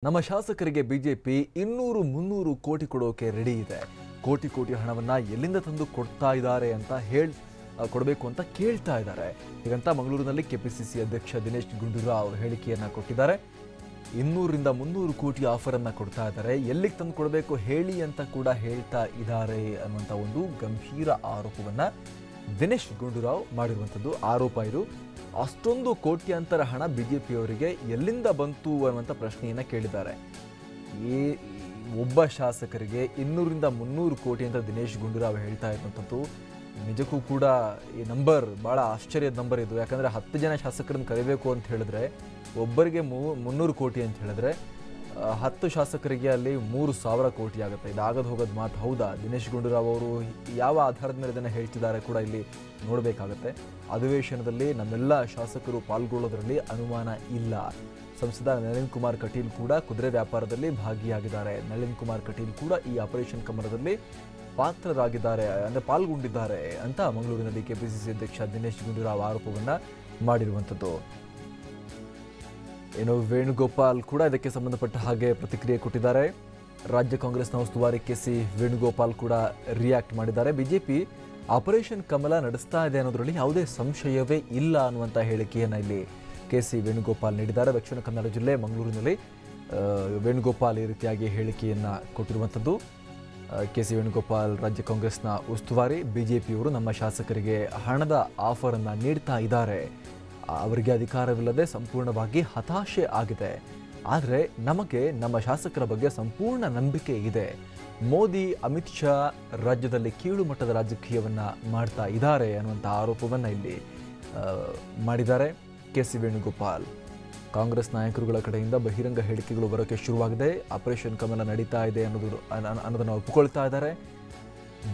ನಮ್ಮ ಶಾಸಕರಿಗೆ ಬಿಜೆಪಿ 200-300 ಕೋಟಿ ಕೊಡೋಕೆ ರೆಡಿ ಇದೆ. ಕೋಟಿ ಹಣವನ್ನ ಎಲ್ಲಿಂದ ತಂದು ಕೊಡ್ತಾ ಇದ್ದಾರೆ ಅಂತ ಕೊಡಬೇಕು ಅಂತ ಕೇಳ್ತಾ ಇದ್ದಾರೆ. ಹೀಗಂತ ಮಂಗಳೂರಿನಲ್ಲಿ ಕೆಪಿಸಿಸಿ ಅಧ್ಯಕ್ಷ ದಿನೇಶ್ ಗುಂಡೂರಾವ್ ಹೇಳಿಕೆಯನ್ನ ಕೊಟ್ಟಿದ್ದಾರೆ. 200-300 ಕೋಟಿ ಆಫರ್ ಅನ್ನ ಕೊಡ್ತಾ ಇದ್ದಾರೆ. ಎಲ್ಲಿಗೆ ತಂದು ಕೊಡಬೇಕು ಹೇಳಿ ಅಂತ ಕೂಡ ಹೇಳ್ತಾ ಇದ್ದಾರೆ ಅನ್ನುವಂಥ ಒಂದು ಗಂಭೀರ ಆರೋಪವನ್ನ ದಿನೇಶ್ ಗುಂಡೂರಾವ್ ಮಾಡಿರುವಂಥದ್ದು. ಆರೋಪ ಇದು. ಅಷ್ಟೊಂದು ಕೋಟ್ಯಾಂತರ ಹಣ ಬಿಜೆಪಿಯವರಿಗೆ ಎಲ್ಲಿಂದ ಬಂತು ಅನ್ನುವಂಥ ಪ್ರಶ್ನೆಯನ್ನು ಕೇಳಿದ್ದಾರೆ. ಒಬ್ಬ ಶಾಸಕರಿಗೆ 200-300 ಕೋಟಿ ಅಂತ ದಿನೇಶ್ ಗುಂಡೂರಾವ್ ಹೇಳ್ತಾ ಇರುವಂಥದ್ದು ನಿಜಕ್ಕೂ ಕೂಡ ಈ ನಂಬರ್ ಭಾಳ ಆಶ್ಚರ್ಯದ ನಂಬರ್ ಇದು. ಯಾಕಂದರೆ 10 ಜನ ಶಾಸಕರನ್ನು ಕರಿಬೇಕು ಅಂತ ಹೇಳಿದ್ರೆ ಒಬ್ಬರಿಗೆ 300 ಕೋಟಿ ಅಂತ ಹೇಳಿದ್ರೆ 10 ಶಾಸಕರಿಗೆ ಅಲ್ಲಿ 3,000 ಕೋಟಿ ಆಗುತ್ತೆ. ಇದಾಗದು ಹೋಗೋದು ಮಾತು ಹೌದಾ? ದಿನೇಶ್ ಗುಂಡೂರಾವ್ ಅವರು ಯಾವ ಆಧಾರದ ಮೇಲೆ ಇದನ್ನು ಹೇಳ್ತಿದ್ದಾರೆ ಕೂಡ ಇಲ್ಲಿ ನೋಡಬೇಕಾಗತ್ತೆ. ಅಧಿವೇಶನದಲ್ಲಿ ನಮ್ಮೆಲ್ಲ ಶಾಸಕರು ಪಾಲ್ಗೊಳ್ಳೋದ್ರಲ್ಲಿ ಅನುಮಾನ ಇಲ್ಲ. ಸಂಸದ ನಳಿನ್ ಕುಮಾರ್ ಕಟೀಲ್ ಕೂಡ ಕುದುರೆ ವ್ಯಾಪಾರದಲ್ಲಿ ಭಾಗಿಯಾಗಿದ್ದಾರೆ. ನಳಿನ್ ಕುಮಾರ್ ಕಟೀಲ್ ಕೂಡ ಈ ಆಪರೇಷನ್ ಕಮಲದಲ್ಲಿ ಪಾತ್ರರಾಗಿದ್ದಾರೆ, ಅಂದರೆ ಪಾಲ್ಗೊಂಡಿದ್ದಾರೆ ಅಂತ ಮಂಗಳೂರಿನಲ್ಲಿ ಕೆಪಿಸಿಸಿ ಅಧ್ಯಕ್ಷ ದಿನೇಶ್ ಗುಂಡೂರಾವ್ ಆರೋಪವನ್ನು ಮಾಡಿರುವಂಥದ್ದು. ಏನು ವೇಣುಗೋಪಾಲ್ ಕೂಡ ಇದಕ್ಕೆ ಸಂಬಂಧಪಟ್ಟ ಹಾಗೆ ಪ್ರತಿಕ್ರಿಯೆ ಕೊಟ್ಟಿದ್ದಾರೆ. ರಾಜ್ಯ ಕಾಂಗ್ರೆಸ್ನ ಉಸ್ತುವಾರಿ ಕೆಸಿ ವೇಣುಗೋಪಾಲ್ ಕೂಡ ರಿಯಾಕ್ಟ್ ಮಾಡಿದ್ದಾರೆ. ಬಿಜೆಪಿ ಆಪರೇಷನ್ ಕಮಲ ನಡೆಸ್ತಾ ಇದೆ ಅನ್ನೋದರಲ್ಲಿ ಯಾವುದೇ ಸಂಶಯವೇ ಇಲ್ಲ ಅನ್ನುವಂಥ ಹೇಳಿಕೆಯನ್ನು ಇಲ್ಲಿ ಕೆಸಿ ವೇಣುಗೋಪಾಲ್ ನೀಡಿದ್ದಾರೆ. ದಕ್ಷಿಣ ಕನ್ನಡ ಜಿಲ್ಲೆ ಮಂಗಳೂರಿನಲ್ಲಿ ವೇಣುಗೋಪಾಲ್ ಈ ರೀತಿಯಾಗಿ ಹೇಳಿಕೆಯನ್ನು ಕೊಟ್ಟಿರುವಂಥದ್ದು. ಕೆಸಿ ವೇಣುಗೋಪಾಲ್ ರಾಜ್ಯ ಕಾಂಗ್ರೆಸ್ನ ಉಸ್ತುವಾರಿ, ಬಿಜೆಪಿಯವರು ನಮ್ಮ ಶಾಸಕರಿಗೆ ಹಣದ ಆಫರನ್ನು ನೀಡ್ತಾ ಇದ್ದಾರೆ. ಅವರಿಗೆ ಅಧಿಕಾರವಿಲ್ಲದೆ ಸಂಪೂರ್ಣವಾಗಿ ಹತಾಶೆ ಆಗಿದೆ. ಆದರೆ ನಮಗೆ ನಮ್ಮ ಶಾಸಕರ ಬಗ್ಗೆ ಸಂಪೂರ್ಣ ನಂಬಿಕೆ ಇದೆ. ಮೋದಿ, ಅಮಿತ್ ಶಾ ರಾಜ್ಯದಲ್ಲಿ ಕೀಳು ಮಟ್ಟದ ರಾಜಕೀಯವನ್ನು ಮಾಡ್ತಾ ಇದ್ದಾರೆ ಅನ್ನುವಂಥ ಆರೋಪವನ್ನು ಇಲ್ಲಿ ಮಾಡಿದ್ದಾರೆ ಕೆಸಿ ವೇಣುಗೋಪಾಲ್. ಕಾಂಗ್ರೆಸ್ ನಾಯಕರುಗಳ ಕಡೆಯಿಂದ ಬಹಿರಂಗ ಹೇಳಿಕೆಗಳು ಬರೋಕ್ಕೆ ಶುರುವಾಗಿದೆ. ಆಪರೇಷನ್ ಕಮಲ ನಡೀತಾ ಇದೆ ಅನ್ನೋದನ್ನು ಒಪ್ಪಿಕೊಳ್ತಾ ಇದ್ದಾರೆ.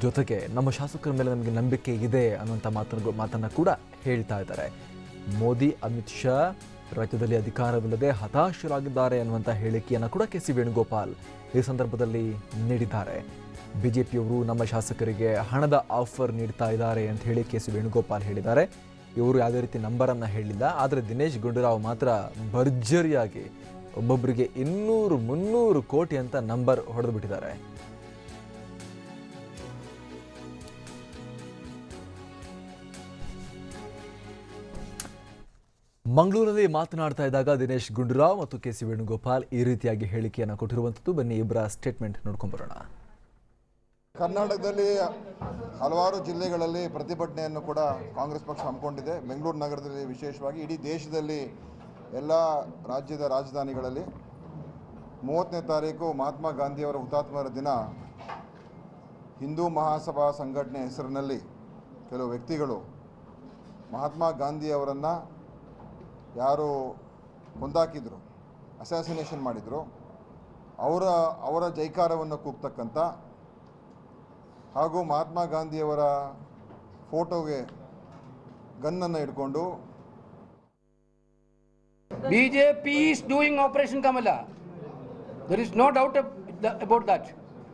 ಜೊತೆಗೆ ನಮ್ಮ ಶಾಸಕರ ಮೇಲೆ ನಮಗೆ ನಂಬಿಕೆ ಇದೆ ಅನ್ನುವಂಥ ಮಾತನ್ನು ಕೂಡ ಹೇಳ್ತಾ ಇದ್ದಾರೆ. ಮೋದಿ, ಅಮಿತ್ ಶಾ ರಾಜ್ಯದಲ್ಲಿ ಅಧಿಕಾರವಿಲ್ಲದೆ ಹತಾಶರಾಗಿದ್ದಾರೆ ಅನ್ನುವಂಥ ಹೇಳಿಕೆಯನ್ನು ಕೂಡ ಕೆಸಿ ವೇಣುಗೋಪಾಲ್ ಈ ಸಂದರ್ಭದಲ್ಲಿ ನೀಡಿದ್ದಾರೆ. ಬಿಜೆಪಿಯವರು ನಮ್ಮ ಶಾಸಕರಿಗೆ ಹಣದ ಆಫರ್ ನೀಡ್ತಾ ಇದ್ದಾರೆ ಅಂತ ಹೇಳಿ ಕೆಸಿ ವೇಣುಗೋಪಾಲ್ ಹೇಳಿದ್ದಾರೆ. ಇವರು ಯಾವುದೇ ರೀತಿ ನಂಬರನ್ನು ಹೇಳಿಲ್ಲ. ಆದರೆ ದಿನೇಶ್ ಗುಂಡೂರಾವ್ ಮಾತ್ರ ಭರ್ಜರಿಯಾಗಿ ಒಬ್ಬೊಬ್ಬರಿಗೆ 200-300 ಕೋಟಿ ಅಂತ ನಂಬರ್ ಹೊಡೆದು ಬಿಟ್ಟಿದ್ದಾರೆ. ಮಂಗಳೂರಲ್ಲಿ ಮಾತನಾಡ್ತಾ ಇದ್ದಾಗ ದಿನೇಶ್ ಗುಂಡೂರಾವ್ ಮತ್ತು ಕೆಸಿ ವೇಣುಗೋಪಾಲ್ ಈ ರೀತಿಯಾಗಿ ಹೇಳಿಕೆಯನ್ನು ಕೊಟ್ಟಿರುವಂಥದ್ದು. ಬನ್ನಿ ಇಬ್ಬರ ಸ್ಟೇಟ್ಮೆಂಟ್ ನೋಡ್ಕೊಂಡು ಬರೋಣ. ಕರ್ನಾಟಕದಲ್ಲಿ ಹಲವಾರು ಜಿಲ್ಲೆಗಳಲ್ಲಿ ಪ್ರತಿಭಟನೆಯನ್ನು ಕೂಡ ಕಾಂಗ್ರೆಸ್ ಪಕ್ಷ ಹಮ್ಮಿಕೊಂಡಿದೆ. ಬೆಂಗಳೂರು ನಗರದಲ್ಲಿ ವಿಶೇಷವಾಗಿ, ಇಡೀ ದೇಶದಲ್ಲಿ ಎಲ್ಲ ರಾಜ್ಯದ ರಾಜಧಾನಿಗಳಲ್ಲಿ 30ನೇ ತಾರೀಕು ಮಹಾತ್ಮ ಗಾಂಧಿಯವರ ಹುತಾತ್ಮರ ದಿನ ಹಿಂದೂ ಮಹಾಸಭಾ ಸಂಘಟನೆ ಹೆಸರಿನಲ್ಲಿ ಕೆಲವು ವ್ಯಕ್ತಿಗಳು ಮಹಾತ್ಮ ಗಾಂಧಿಯವರನ್ನು ಯಾರು ಕೊಂದಾಕಿದ್ರು, ಅಸ್ಯಾಸಿನೇಷನ್ ಮಾಡಿದರು, ಅವರ ಜೈಕಾರವನ್ನು ಕೂಗ್ತಕ್ಕಂಥ ಹಾಗೂ ಮಹಾತ್ಮ ಗಾಂಧಿಯವರ ಫೋಟೋಗೆ ಗನ್ನನ್ನು ಇಟ್ಕೊಂಡು BJP is doing Operation Kamala. There is no doubt about that.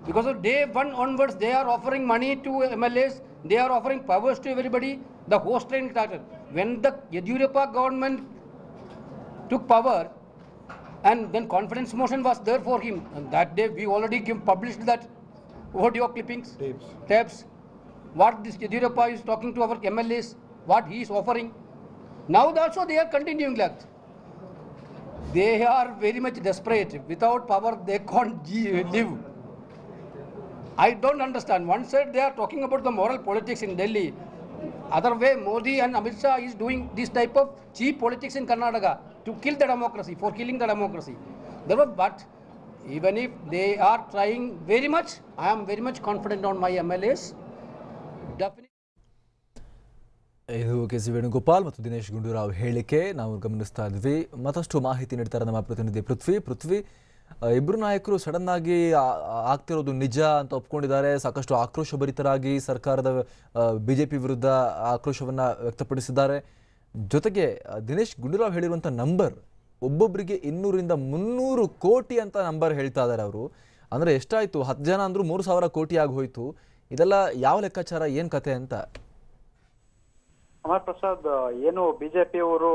Because of day one onwards, they are offering money to MLAs, they are offering powers to everybody. The host train started. When the Yediyurappa government took power, and then confidence motion was there for him, and that day we already published that audio clippings, tapes, what this Yediyurappa is talking to our MLAs, what he is offering. Now also they are continuing that. They are very much desperate. Without power they can't live. I don't understand. One side they are talking about the moral politics in Delhi. Other way, Modi and Amit Shah is doing this type of cheap politics in Karnataka to kill the democracy, for killing the democracy. But even if they are trying very much, I am very much confident on my MLAs. Definitely. ಇದು KC Venugopal ಮತ್ತು ದಿನೇಶ್ ಗುಂಡೂರಾವ್ ಹೇಳಿಕೆ ನಾವು ಗಮನಿಸ್ತಾ ಇದ್ವಿ. ಮತ್ತಷ್ಟು ಮಾಹಿತಿ ನೀಡ್ತಾರೆ ನಮ್ಮ ಪ್ರತಿನಿಧಿ ಪೃಥ್ವಿ. ಇಬ್ಬರು ನಾಯಕರು ಸಡನ್ ಆಗಿ ಆಗ್ತಿರೋದು ನಿಜ ಅಂತ ಒಪ್ಕೊಂಡಿದ್ದಾರೆ. ಸಾಕಷ್ಟು ಆಕ್ರೋಶಭರಿತರಾಗಿ ಸರ್ಕಾರದ ಬಿಜೆಪಿ ವಿರುದ್ಧ ಆಕ್ರೋಶವನ್ನು ವ್ಯಕ್ತಪಡಿಸಿದ್ದಾರೆ. ಜೊತೆಗೆ ದಿನೇಶ್ ಗುಂಡೂರಾವ್ ಹೇಳಿರುವಂಥ ನಂಬರ್ ಒಬ್ಬೊಬ್ಬರಿಗೆ 200-300 ಕೋಟಿ ಅಂತ ನಂಬರ್ ಹೇಳ್ತಾ ಇದ್ದಾರೆ ಅವರು. ಅಂದರೆ ಎಷ್ಟಾಯಿತು? 10 ಜನ ಅಂದರೂ 3,000 ಕೋಟಿ ಆಗಿ ಹೋಯಿತು. ಇದೆಲ್ಲ ಯಾವ ಲೆಕ್ಕಾಚಾರ, ಏನು ಕತೆ ಅಂತ? ಅಮರ್ ಪ್ರಸಾದ್, ಏನು ಬಿಜೆಪಿಯವರು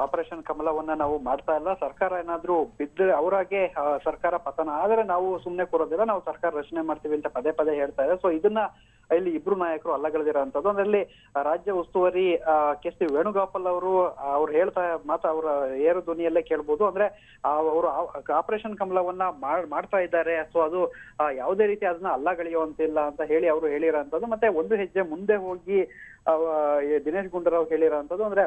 ಆಪರೇಷನ್ ಕಮಲವನ್ನ ನಾವು ಮಾಡ್ತಾ ಇಲ್ಲ, ಸರ್ಕಾರ ಏನಾದ್ರೂ ಬಿದ್ದರೆ ಅವರಾಗೆ ಸರ್ಕಾರ ಪತನ ಆದ್ರೆ ನಾವು ಸುಮ್ನೆ ಕೂರೋದಿಲ್ಲ, ನಾವು ಸರ್ಕಾರ ರಚನೆ ಮಾಡ್ತೀವಿ ಅಂತ ಪದೇ ಪದೇ ಹೇಳ್ತಾ ಇದೆ. ಸೊ ಇದನ್ನ ಇಲ್ಲಿ ಇಬ್ರು ನಾಯಕರು ಅಲ್ಲಗಳೆದಿರೋಂಥದ್ದು. ಅದರಲ್ಲಿ ರಾಜ್ಯ ಉಸ್ತುವಾರಿ ಕೆ.ಸಿ. ವೇಣುಗೋಪಾಲ್ ಅವ್ರು ಹೇಳ್ತಾ ಅವರ ಏರು ಧ್ವನಿಯಲ್ಲೇ ಕೇಳ್ಬೋದು. ಅಂದ್ರೆ ಅವರು ಆಪರೇಷನ್ ಕಮಲವನ್ನ ಮಾಡ್ತಾ ಇದ್ದಾರೆ, ಸೊ ಅದು ಯಾವುದೇ ರೀತಿ ಅದನ್ನ ಅಲ್ಲಗಳೆಯುವಂತಿಲ್ಲ ಅಂತ ಹೇಳಿ ಅವರು ಹೇಳಿರೋಂಥದ್ದು. ಮತ್ತೆ ಒಂದು ಹೆಜ್ಜೆ ಮುಂದೆ ಹೋಗಿ ದಿನೇಶ್ ಗುಂಡೂರಾವ್ ಹೇಳಿರೋಂಥದ್ದು, ಅಂದ್ರೆ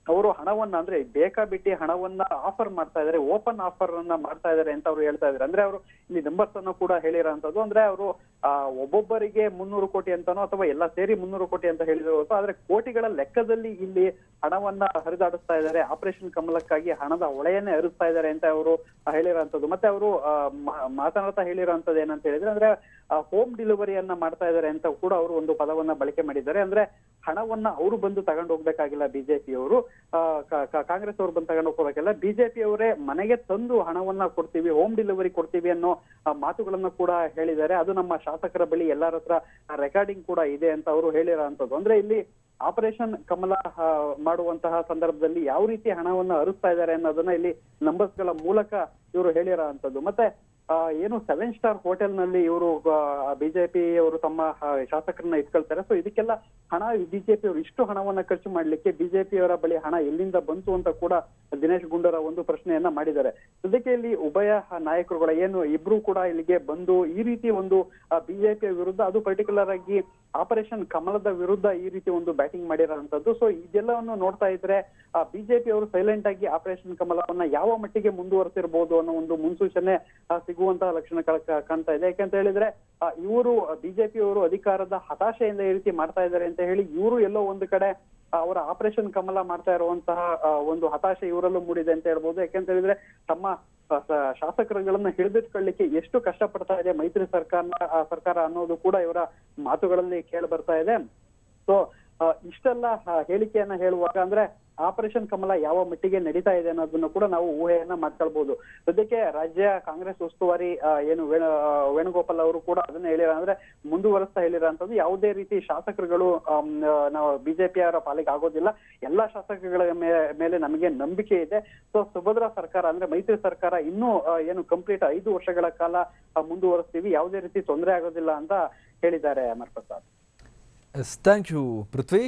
ಅವರು ಹಣವನ್ನ ಅಂದ್ರೆ ಬೇಕಾಬಿಟ್ಟಿ ಹಣವನ್ನ ಆಫರ್ ಮಾಡ್ತಾ ಇದಾರೆ, ಓಪನ್ ಆಫರ್ ಅನ್ನ ಮಾಡ್ತಾ ಇದಾರೆ ಅಂತ ಅವ್ರು ಹೇಳ್ತಾ ಇದಾರೆ. ಅಂದ್ರೆ ಅವರು ಇಲ್ಲಿ ನಂಬರ್ಸ್ ಅನ್ನು ಕೂಡ ಹೇಳಿರೋಂಥದ್ದು. ಅಂದ್ರೆ ಅವರು ಒಬ್ಬೊಬ್ಬರಿಗೆ 300 ಕೋಟಿ ಅಂತಾನೋ ಅಥವಾ ಎಲ್ಲ ಸೇರಿ 300 ಕೋಟಿ ಅಂತ ಹೇಳಿದ್ರು, ಆದ್ರೆ ಕೋಟಿಗಳ ಲೆಕ್ಕದಲ್ಲಿ ಇಲ್ಲಿ ಹಣವನ್ನ ಹರಿದಾಡಿಸ್ತಾ ಇದ್ದಾರೆ, ಆಪರೇಷನ್ ಕಮಲಕ್ಕಾಗಿ ಹಣದ ಹೊಳೆಯನ್ನೇ ಹರಿಸ್ತಾ ಇದ್ದಾರೆ ಅಂತ ಅವರು ಹೇಳಿರೋಂಥದ್ದು. ಮತ್ತೆ ಅವರು ಮಾತನಾಡ್ತಾ ಹೇಳಿರೋಂಥದ್ದು ಏನಂತ ಹೇಳಿದ್ರೆ, ಅಂದ್ರೆ ಹೋಮ್ ಡೆಲಿವರಿಯನ್ನ ಮಾಡ್ತಾ ಇದ್ದಾರೆ ಅಂತ ಕೂಡ ಅವರು ಒಂದು ಪದವನ್ನ ಬಳಕೆ ಮಾಡಿದ್ದಾರೆ. ಅಂದ್ರೆ ಹಣವನ್ನ ಅವರು ಬಂದು ತಗೊಂಡು ಹೋಗ್ಬೇಕಾಗಿಲ್ಲ, ಬಿಜೆಪಿಯವರು ಕಾಂಗ್ರೆಸ್ ಅವರು ಬಂದು ತಗೊಂಡು ಹೋಗ್ಬೇಕಾಗಿಲ್ಲ, ಬಿಜೆಪಿ ಅವರೇ ಮನೆಗೆ ತಂದು ಹಣವನ್ನ ಕೊಡ್ತೀವಿ, ಹೋಮ್ ಡೆಲಿವರಿ ಕೊಡ್ತೀವಿ ಅನ್ನೋ ಮಾತುಗಳನ್ನ ಕೂಡ ಹೇಳಿದ್ದಾರೆ. ಅದು ನಮ್ಮ ಶಾಸಕರ ಬಳಿ ಎಲ್ಲರ ಹತ್ರ ರೆಕಾರ್ಡಿಂಗ್ ಕೂಡ ಇದೆ ಅಂತ ಅವರು ಹೇಳಿರೋಂಥದ್ದು. ಅಂದ್ರೆ ಇಲ್ಲಿ ಆಪರೇಷನ್ ಕಮಲ ಮಾಡುವಂತಹ ಸಂದರ್ಭದಲ್ಲಿ ಯಾವ ರೀತಿ ಹಣವನ್ನ ಹರಿಸ್ತಾ ಇದ್ದಾರೆ ಅನ್ನೋದನ್ನ ಇಲ್ಲಿ ನಂಬರ್ಸ್ ಗಳ ಮೂಲಕ ಇವರು ಹೇಳಿರೋಂಥದ್ದು. ಮತ್ತೆ ಏನು 7 ಸ್ಟಾರ್ ಹೋಟೆಲ್ ನಲ್ಲಿ ಇವರು ಬಿಜೆಪಿ ಅವರು ತಮ್ಮ ಶಾಸಕರನ್ನ ಇಟ್ಕೊಳ್ತಾರೆ. ಸೊ ಇದಕ್ಕೆಲ್ಲ ಹಣ ಬಿಜೆಪಿ ಅವರು ಇಷ್ಟು ಹಣವನ್ನ ಖರ್ಚು ಮಾಡ್ಲಿಕ್ಕೆ ಬಿಜೆಪಿಯವರ ಬಳಿ ಹಣ ಎಲ್ಲಿಂದ ಬಂತು ಅಂತ ಕೂಡ ದಿನೇಶ್ ಗುಂಡೂರಾವ್ ಒಂದು ಪ್ರಶ್ನೆಯನ್ನ ಮಾಡಿದ್ದಾರೆ. ಸದ್ಯಕ್ಕೆ ಇಲ್ಲಿ ಉಭಯ ನಾಯಕರುಗಳ ಏನು ಇಬ್ರು ಕೂಡ ಇಲ್ಲಿಗೆ ಬಂದು ಈ ರೀತಿ ಒಂದು ಬಿಜೆಪಿಯ ವಿರುದ್ಧ, ಅದು ಪರ್ಟಿಕ್ಯುಲರ್ ಆಗಿ ಆಪರೇಷನ್ ಕಮಲದ ವಿರುದ್ಧ ಈ ರೀತಿ ಒಂದು ಬ್ಯಾಟಿಂಗ್ ಮಾಡಿರೋಂಥದ್ದು. ಸೊ ಇದೆಲ್ಲವನ್ನು ನೋಡ್ತಾ ಇದ್ರೆ ಬಿಜೆಪಿ ಅವರು ಸೈಲೆಂಟ್ ಆಗಿ ಆಪರೇಷನ್ ಕಮಲವನ್ನ ಯಾವ ಮಟ್ಟಿಗೆ ಮುಂದುವರೆಸಿರ್ಬೋದು ಅನ್ನೋ ಒಂದು ಮುನ್ಸೂಚನೆ ಸಿಗುವಂತಹ ಲಕ್ಷಣ ಕಾಣ್ತಾ ಇದೆ. ಯಾಕಂತ ಹೇಳಿದ್ರೆ ಇವರು ಬಿಜೆಪಿ ಅವರು ಅಧಿಕಾರದ ಹತಾಶೆಯಿಂದ ಈ ರೀತಿ ಮಾಡ್ತಾ ಇದ್ದಾರೆ ಅಂತ ಹೇಳಿ ಇವರು ಎಲ್ಲೋ ಒಂದು ಕಡೆ ಅವರ ಆಪರೇಷನ್ ಕಮಲ ಮಾಡ್ತಾ ಇರುವಂತಹ ಒಂದು ಹತಾಶೆ ಇವರಲ್ಲೂ ಮೂಡಿದೆ ಅಂತ ಹೇಳ್ಬೋದು. ಯಾಕಂತ ಹೇಳಿದ್ರೆ ತಮ್ಮ ಶಾಸಕರುಗಳನ್ನ ಹಿಡಿದಿಟ್ಕೊಳ್ಳಿಕ್ಕೆ ಎಷ್ಟು ಕಷ್ಟಪಡ್ತಾ ಇದೆ ಮೈತ್ರಿ ಸರ್ಕಾರ ಅನ್ನೋದು ಕೂಡ ಇವರ ಮಾತುಗಳಲ್ಲಿ ಕೇಳಿ ಬರ್ತಾ ಇದೆ. ಸೊ ಇಷ್ಟೆಲ್ಲ ಹೇಳಿಕೆಯನ್ನ ಹೇಳುವಾಗ ಅಂದ್ರೆ ಆಪರೇಷನ್ ಕಮಲ ಯಾವ ಮಟ್ಟಿಗೆ ನಡೀತಾ ಇದೆ ಅನ್ನೋದನ್ನು ಕೂಡ ನಾವು ಊಹೆಯನ್ನ ಮಾಡ್ಕೊಳ್ಬಹುದು. ಸದ್ಯಕ್ಕೆ ರಾಜ್ಯ ಕಾಂಗ್ರೆಸ್ ಉಸ್ತುವಾರಿ ಏನು ವೇಣುಗೋಪಾಲ್ ಅವರು ಕೂಡ ಅದನ್ನ ಹೇಳಿರ, ಅಂದ್ರೆ ಮುಂದುವರೆಸ್ತಾ ಹೇಳಿರೋಂಥದ್ದು, ಯಾವುದೇ ರೀತಿ ಶಾಸಕರುಗಳು ನಾವು ಬಿಜೆಪಿಯವರ ಪಾಲಿಗೆ ಆಗೋದಿಲ್ಲ, ಎಲ್ಲಾ ಶಾಸಕರುಗಳ ಮೇಲೆ ನಮಗೆ ನಂಬಿಕೆ ಇದೆ. ಸೊ ಸುಭದ್ರ ಸರ್ಕಾರ ಅಂದ್ರೆ ಮೈತ್ರಿ ಸರ್ಕಾರ ಇನ್ನೂ ಏನು ಕಂಪ್ಲೀಟ್ 5 ವರ್ಷಗಳ ಕಾಲ ಮುಂದುವರೆಸ್ತೀವಿ, ಯಾವುದೇ ರೀತಿ ತೊಂದರೆ ಆಗೋದಿಲ್ಲ ಅಂತ ಹೇಳಿದ್ದಾರೆ Amar Prasad. Thank you Prithvi.